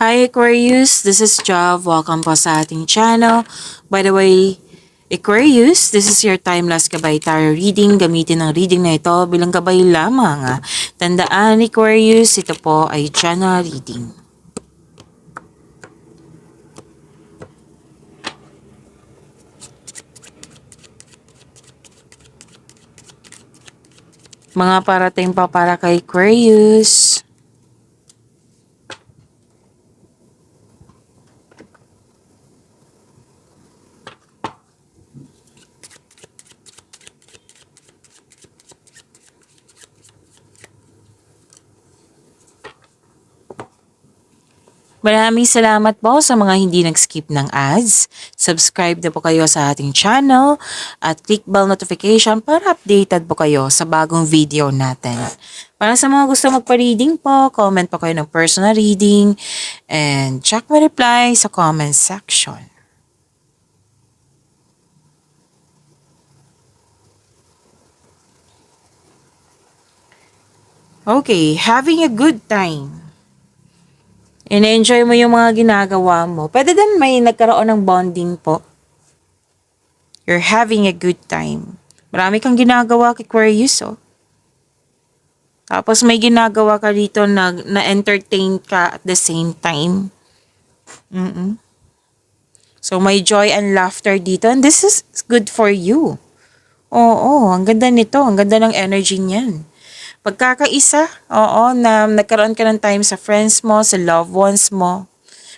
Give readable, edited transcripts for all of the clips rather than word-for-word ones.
Hi Aquarius, this is Jav. Welcome po sa ating channel. By the way, Aquarius, this is your timeless gabay tarot reading. Gamitin ang reading na ito bilang gabay lamang. Tandaan Aquarius, ito po ay general reading. Mga parating pa para kay Aquarius. Maraming salamat po sa mga hindi nag-skip ng ads. Subscribe na po kayo sa ating channel at click bell notification para updated po kayo sa bagong video natin. Para sa mga gusto magpa-reading po, comment po kayo ng personal reading and check my reply sa comment section. Okay, having a good time. In-enjoy mo yung mga ginagawa mo. Pwede din may nagkaroon ng bonding po. You're having a good time. Marami kang ginagawa kay Aquarius, oh. Tapos may ginagawa ka dito na-entertain ka at the same time. So may joy and laughter dito and this is good for you. Oo, ang ganda nito. Ang ganda ng energy niyan. Pagkakaisa, na nagkaroon ka ng time sa friends mo, sa loved ones mo.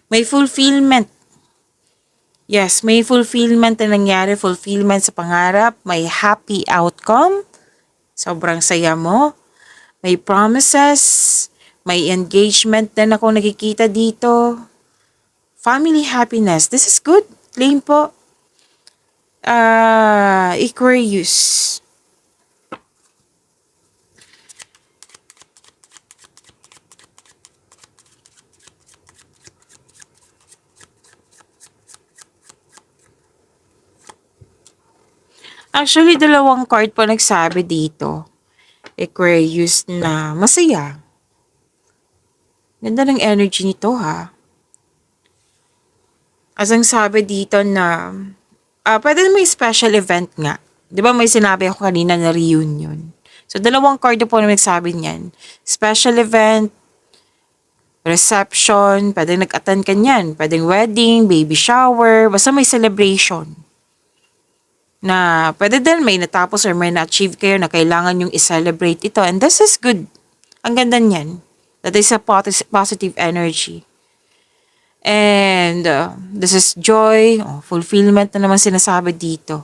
May fulfillment. Yes, may fulfillment na nangyari, fulfillment sa pangarap, may happy outcome. Sobrang saya mo. May promises, may engagement din ako nakikita dito. Family happiness. This is good. Claim po. Aquarius. Actually, dalawang card po nagsabi dito. Aquarius na masaya. Ganda ng energy nito ha. As ang sabi dito na, pwede may special event nga. Di ba may sinabi ako kanina na reunion. So, dalawang card po na nagsabi niyan. Special event, reception, pwede nag-attend ka niyan. Pwedeng wedding, baby shower, basta may celebration. Na pwede din may natapos or may na-achieve kayo na kailangan yung i-celebrate ito. And this is good. Ang ganda niyan. That is a positive energy. And this is joy, fulfillment na naman sinasabi dito.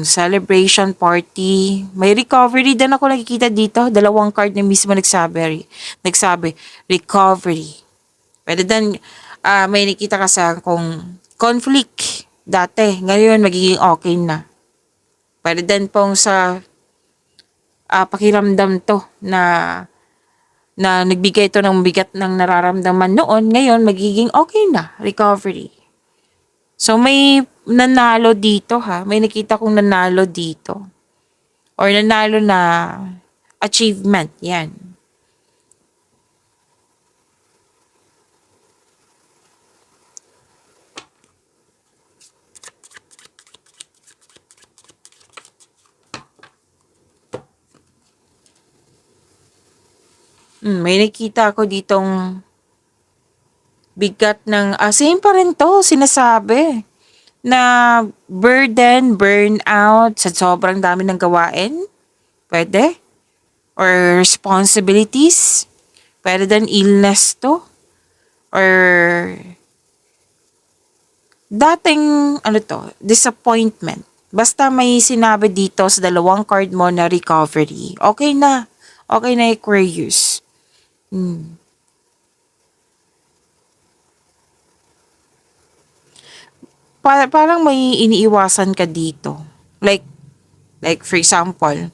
Celebration party. May recovery din ako nakikita dito. Dalawang card na mismo nagsabi recovery. Pwede din may nakita ka sa kung conflict dati, ngayon magiging okay na. Pwede din pong sa pakiramdam to na nagbigay ito ng bigat ng nararamdaman noon, ngayon magiging okay na, recovery. So may nanalo dito ha, may nakita kong nanalo dito. Or nanalo na achievement, yan. May nakita ako ditong bigat ng, same pa rin to, sinasabi. Na burden, burnout, sa sobrang dami ng gawain. Pwede. Or responsibilities. Pwede din illness to. Or dating, disappointment. Basta may sinabi dito sa dalawang card mo na recovery. Okay na. Okay na Aquarius. Parang may iniiwasan ka dito. Like for example,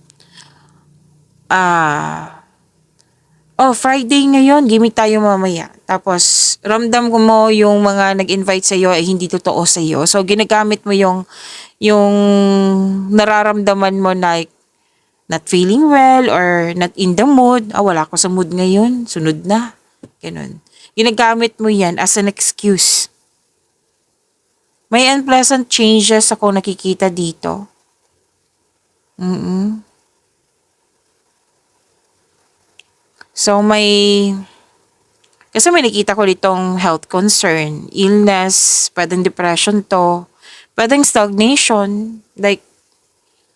Friday ngayon, gimik tayo mamaya. Tapos, ramdam ko mo yung mga nag-invite sa'yo ay hindi totoo sa'yo. So, ginagamit mo yung nararamdaman mo like, not feeling well or not in the mood. Wala ko sa mood ngayon. Sunod na. Ganun. Ginagamit mo yan as an excuse. May unpleasant changes ako nakikita dito. Mm-mm. So kasi may nakita ko ditong health concern, illness, pwedeng depression to, pwedeng stagnation, like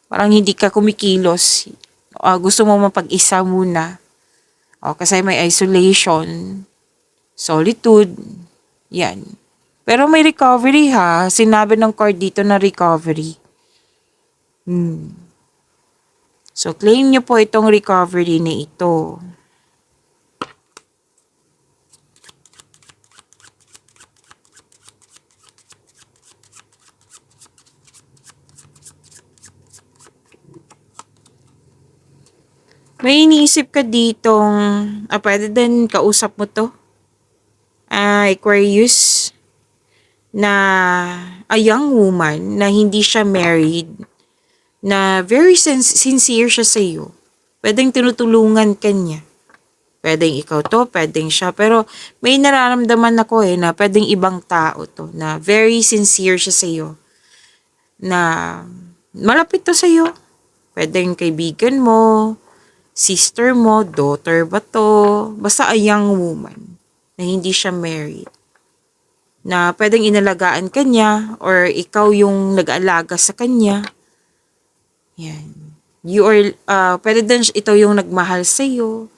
parang hindi ka kumikilos. Gusto mo mapag-isa muna. Kasi may isolation, solitude, yan. Pero may recovery ha. Sinabi ng card dito na recovery. So, claim nyo po itong recovery na ito. May iniisip ka ditong, pwede din kausap mo to. Aquarius, na a young woman na hindi siya married, na very sincere siya sa iyo. Pwedeng tinutulungan ka niya. Pwedeng ikaw to, pwedeng siya. Pero may nararamdaman ako na pwedeng ibang tao to, na very sincere siya sa iyo. Na malapit to sa iyo. Pwedeng kaibigan mo, sister mo, daughter ba to. Basta a young woman na hindi siya married. Na pwedeng inalagaan ka niya or ikaw yung nag-aalaga sa kanya. Yan. You are, pwede din ito yung nagmahal sa iyo.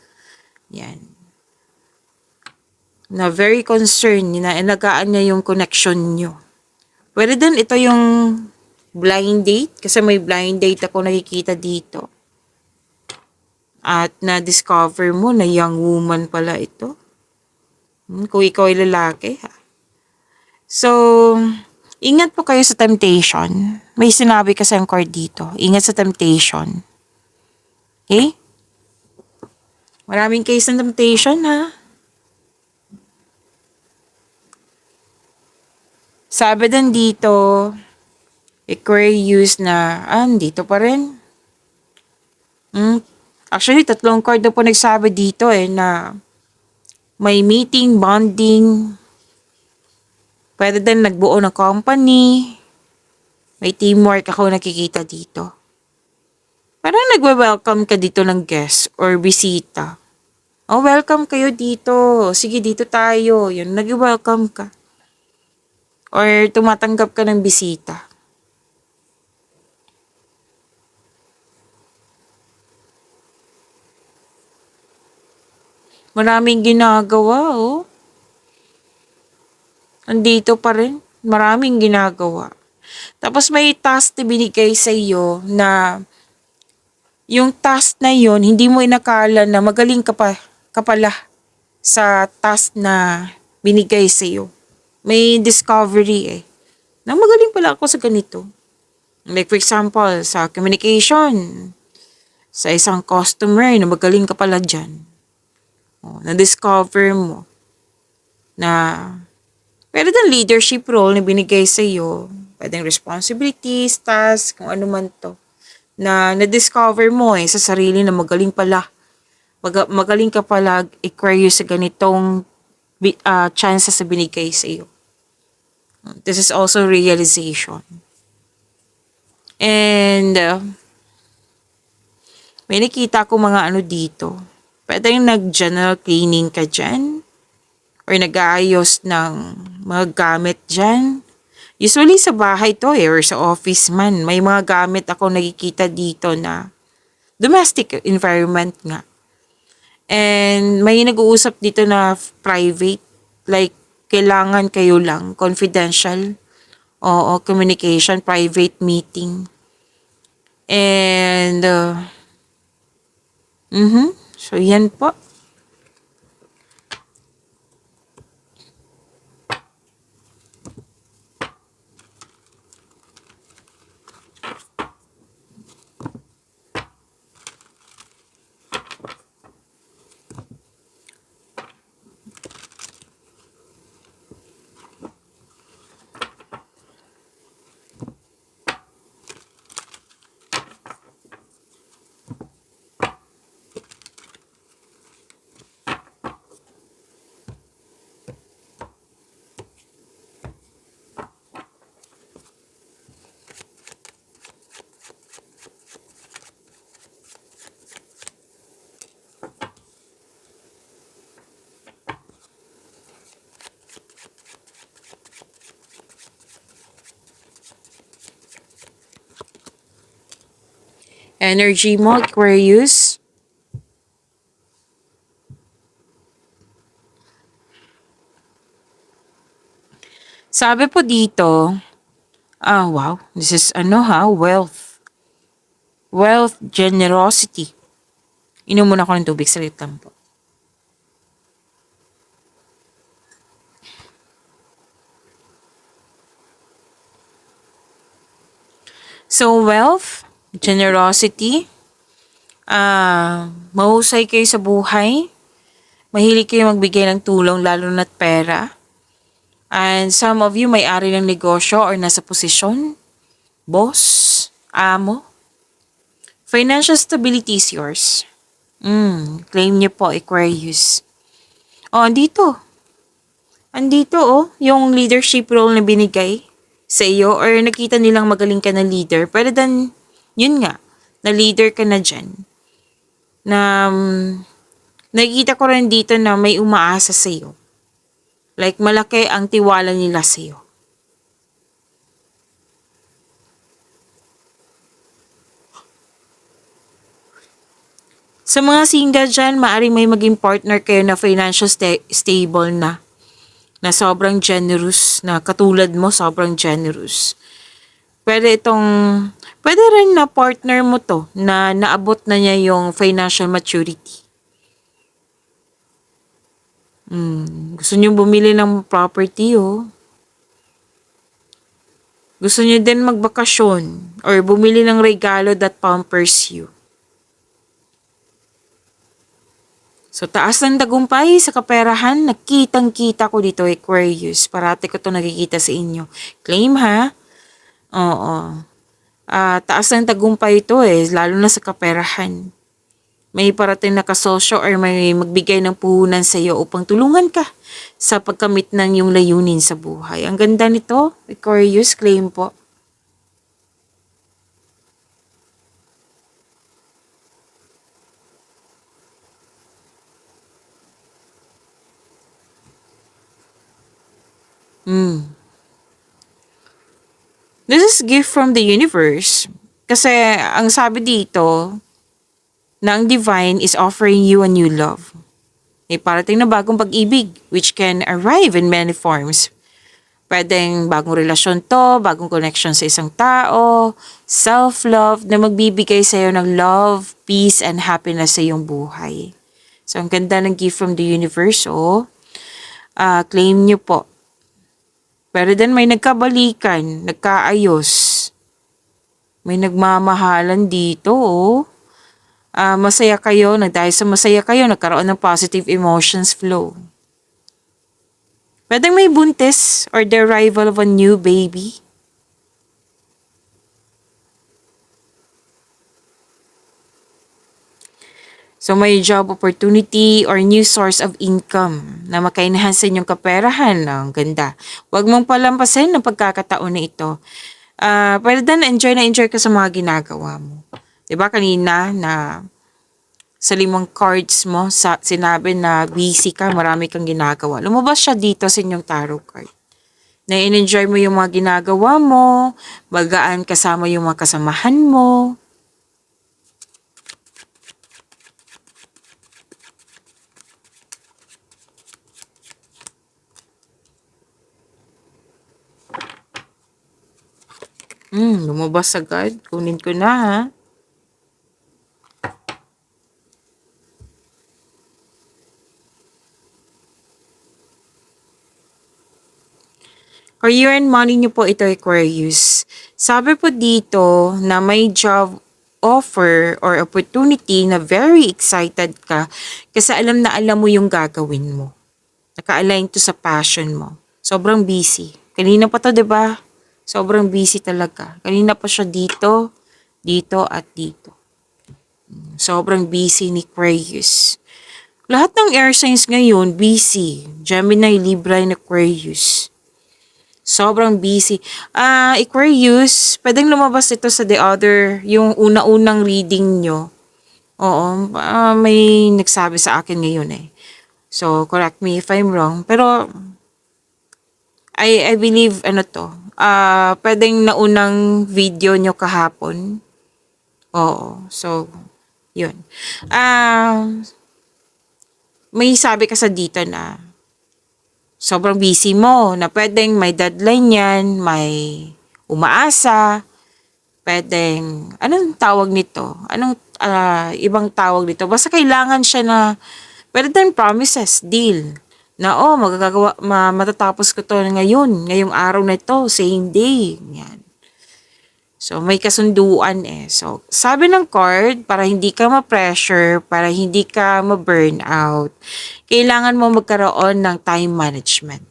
Yan. Na very concerned, na inagaan niya yung connection nyo. Pwede din ito yung blind date, kasi may blind date ako nakikita dito. At na-discover mo na young woman pala ito. Kung ikaw ay lalaki, ha. So, ingat po kayo sa temptation. May sinabi kasi ang card dito. Ingat sa temptation. Okay? Maraming case ng temptation, ha? Sabi din dito, Aquarius na, dito pa rin. Actually, 3 card na po nagsabi dito na may meeting, bonding, pwede din nagbuo ng company, may teamwork ako nakikita dito. Parang nagwe-welcome ka dito ng guest or bisita. Welcome kayo dito. Sige, dito tayo. Yun, nag-welcome ka. Or tumatanggap ka ng bisita. Maraming ginagawa, Andito pa rin. Maraming ginagawa. Tapos may task na binigay sa iyo na yung task na yon hindi mo inakala na magaling ka pala sa task na binigay sa iyo. May discovery na magaling pala ako sa ganito. Like for example, sa communication, sa isang customer na magaling ka pala dyan. Na-discover mo na pwede din leadership role na binigay sa iyo. Pwedeng responsibilities, task, kung ano man to. Na na-discover mo sa sarili na magaling pala. Magaling ka pala Aquarius sa ganitong chances na binigay sa iyo. This is also realization. And may nakita ko mga dito. Pwedeng nag-general cleaning ka dyan. Or nag-aayos ng mga gamit dyan. Usually sa bahay to or sa office man. May mga gamit ako nakikita dito na domestic environment nga. And may nag-uusap dito na private. Like, kailangan kayo lang. Confidential. Communication. Private meeting. And, so yan po. energy mo, Aquarius. Sabi po dito, wow, this is wealth. Wealth, generosity. Inom muna ako ng tubig, salit lang po. So, wealth, generosity, mahusay kayo sa buhay, mahilig kayo magbigay ng tulong lalo na't pera. And some of you may-ari ng negosyo or nasa posisyon, boss, amo. Financial stability is yours. Claim niyo po, Aquarius. Andito. Andito, yung leadership role na binigay sa iyo or nakita nilang magaling ka na leader. Pero then, yun nga, na leader ka na dyan. Na nakikita ko rin dito na may umaasa sa iyo. Like, malaki ang tiwala nila sa iyo. Sa mga single dyan, maaaring may maging partner kayo na financial stable na sobrang generous, na katulad mo, sobrang generous. Pwede rin na partner mo to, na naabot na niya yung financial maturity. Gusto niyo bumili ng property, Gusto niyo din magbakasyon or bumili ng regalo that pampers you. So, taas ng tagumpay sa kaperahan, nakitang-kita ko dito, Aquarius. Parati ko to nakikita sa inyo. Claim, ha? Oo. Taas ng tagumpay ito, lalo na sa kaperahan. May parating na kasosyo or may magbigay ng puhunan sa iyo upang tulungan ka sa pagkamit ng iyong layunin sa buhay. Ang ganda nito, Aquarius, claim po. This is gift from the universe. Kasi ang sabi dito, na ang divine is offering you a new love. May parating na bagong pag-ibig which can arrive in many forms. Pwedeng bagong relasyon to, bagong connection sa isang tao, self-love na magbibigay sa iyo ng love, peace, and happiness sa iyong buhay. So, ang ganda ng gift from the universe, claim nyo po. Pero din may nagkabalikan, nagkaayos. May nagmamahalan dito, masaya kayo, dahil sa masaya kayo, nagkaroon ng positive emotions flow. Pwedeng may buntis or the arrival of a new baby. So may job opportunity or new source of income na maka-enhance sa inyong kaperahan. Ang ganda. Huwag mong palampasin ang pagkakataon na ito. Pero then enjoy ka sa mga ginagawa mo. Diba kanina na sa 5 cards mo, sinabi na busy ka, marami kang ginagawa. Lumabas siya dito sa inyong tarot card. Na in-enjoy mo yung mga ginagawa mo, magaan kasama yung mga kasamahan mo. Lumabas agad. Kunin ko na, ha. Career and money niyo po ito, Aquarius. Sabi po dito na may job offer or opportunity na very excited ka kasi alam na alam mo yung gagawin mo. Naka-align to sa passion mo. Sobrang busy. Kanina pa to, 'di ba? Sobrang busy talaga. Kanina pa siya dito, dito at dito. Sobrang busy ni Aquarius. Lahat ng air signs ngayon, busy. Gemini, Libra, and Aquarius. Sobrang busy. Aquarius, pwedeng lumabas ito sa the other, yung una-unang reading nyo. Oo, may nagsabi sa akin ngayon So, correct me if I'm wrong. Pero, I believe, pwedeng naunang video nyo kahapon. Oo. So, yun. Ah, may sabi ka sa dito na sobrang busy mo na pwedeng may deadline yan, may umaasa, pwedeng, anong tawag nito? Anong ibang tawag nito? Basta kailangan siya na, pwede tayong promises, deal. Na, magagawa, matatapos ko to ngayon, ngayong araw na ito, same day. Yan. So, may kasunduan eh. So, sabi ng card, para hindi ka ma-pressure, para hindi ka ma-burn out, kailangan mo magkaroon ng time management.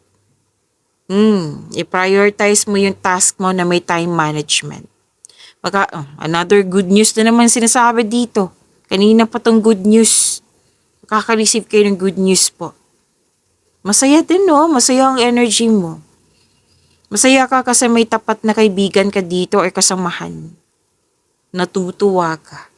I-prioritize mo yung task mo na may time management. Another good news na naman sinasabi dito. Kanina pa tong good news. Makaka-receive kayo ng good news po. Masaya din, no? Masaya ang energy mo. Masaya ka kasi may tapat na kaibigan ka dito or kasamahan. Natutuwa ka.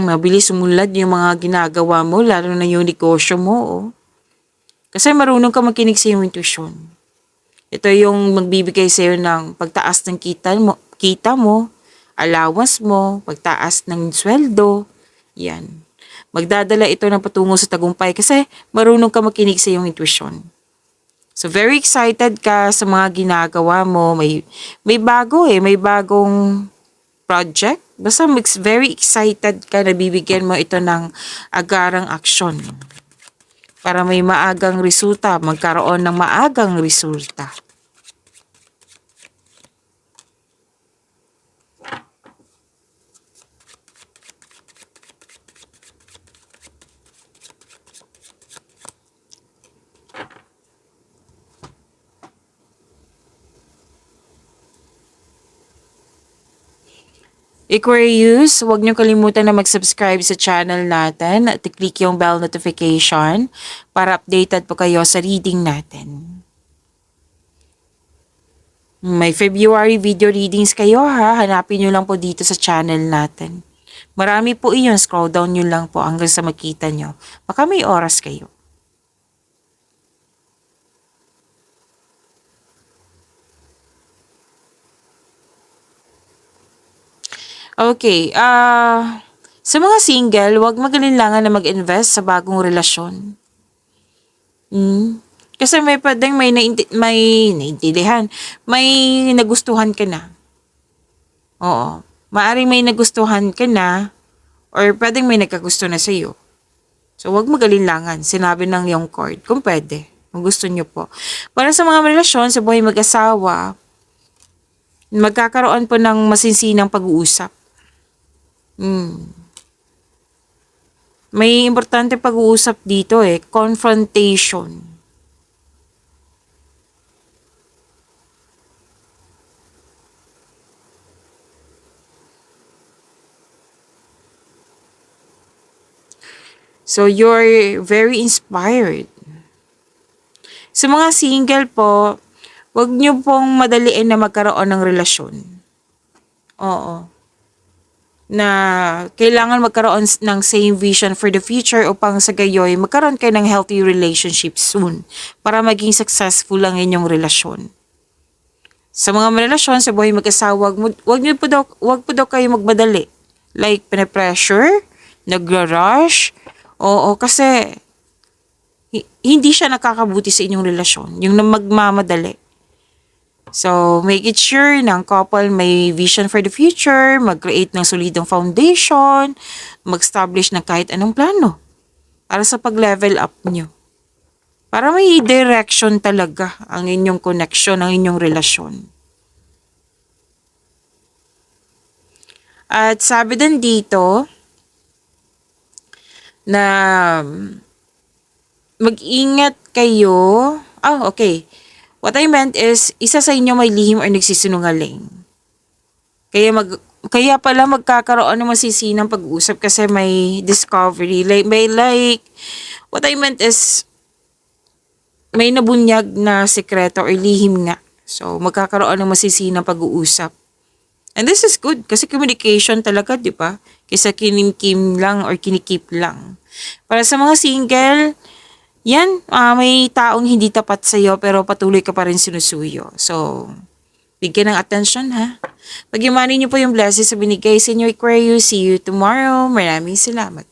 Mabilis sumunlad yung mga ginagawa mo, lalo na yung negosyo mo, oh. Kasi marunong ka makinig sa iyong intuition. Ito yung magbibigay sa iyo ng pagtaas ng kita mo, allowance mo, pagtaas ng sweldo. Yan. Magdadala ito ng patungo sa tagumpay kasi marunong ka makinig sa iyong intuition. So very excited ka sa mga ginagawa mo. May bago may bagong project. Basta very excited ka na bibigyan mo ito ng agarang aksyon. Para may maagang resulta, magkaroon ng maagang resulta. Aquarius, huwag niyo kalimutan na mag-subscribe sa channel natin at i-click yung bell notification para updated po kayo sa reading natin. May February video readings kayo ha, hanapin niyo lang po dito sa channel natin. Marami po iyon, scroll down niyo lang po hanggang sa makita niyo. Baka may oras kayo. Okay, sa mga single, huwag magalinlangan na mag-invest sa bagong relasyon. Kasi may pwedeng may naintindihan, may nagustuhan ka na. Oo, maaring may nagustuhan ka na or pwedeng may nagkagusto na sa'yo. So, huwag magalinlangan, sinabi ng yung card, kung pwede, kung gusto nyo po. Para sa mga relasyon, sa buhay mag-asawa, magkakaroon po ng masinsinang pag-uusap. May importante pag-uusap dito confrontation. So, you're very inspired. Sa mga single po, huwag niyo pong madaliin na magkaroon ng relasyon. Oo. Na kailangan magkaroon ng same vision for the future upang sa gayoy magkaroon kayo ng healthy relationship soon para maging successful ang inyong relasyon. Sa mga relasyon sa buhay mag-asawa, wag po daw kayo magmadali. Like, pinapressure, nagra-rush. Oo, kasi hindi siya nakakabuti sa inyong relasyon. Yung magmamadali. So, make it sure ng couple may vision for the future, mag-create ng solidong foundation, mag-establish ng kahit anong plano para sa pag-level up nyo. Para may direction talaga ang inyong connection, ang inyong relasyon. At sabi din dito na mag-ingat kayo. Okay. What I meant is, isa sa inyo may lihim or nagsisinungaling. Kaya pala magkakaroon ng masisinang pag-uusap kasi may discovery. What I meant is, may nabunyag na sekreto or lihim nga. So, magkakaroon ng masisinang pag-uusap. And this is good kasi communication talaga, di ba? Kaysa kinimkim lang or kinikip lang. Para sa mga single, yan, may taong hindi tapat sa'yo pero patuloy ka pa rin sinusuyo. So, bigyan ng attention ha. Pagyamanin niyo po yung blessings sa binigay sa inyo, Aquarius. See you tomorrow. Maraming salamat.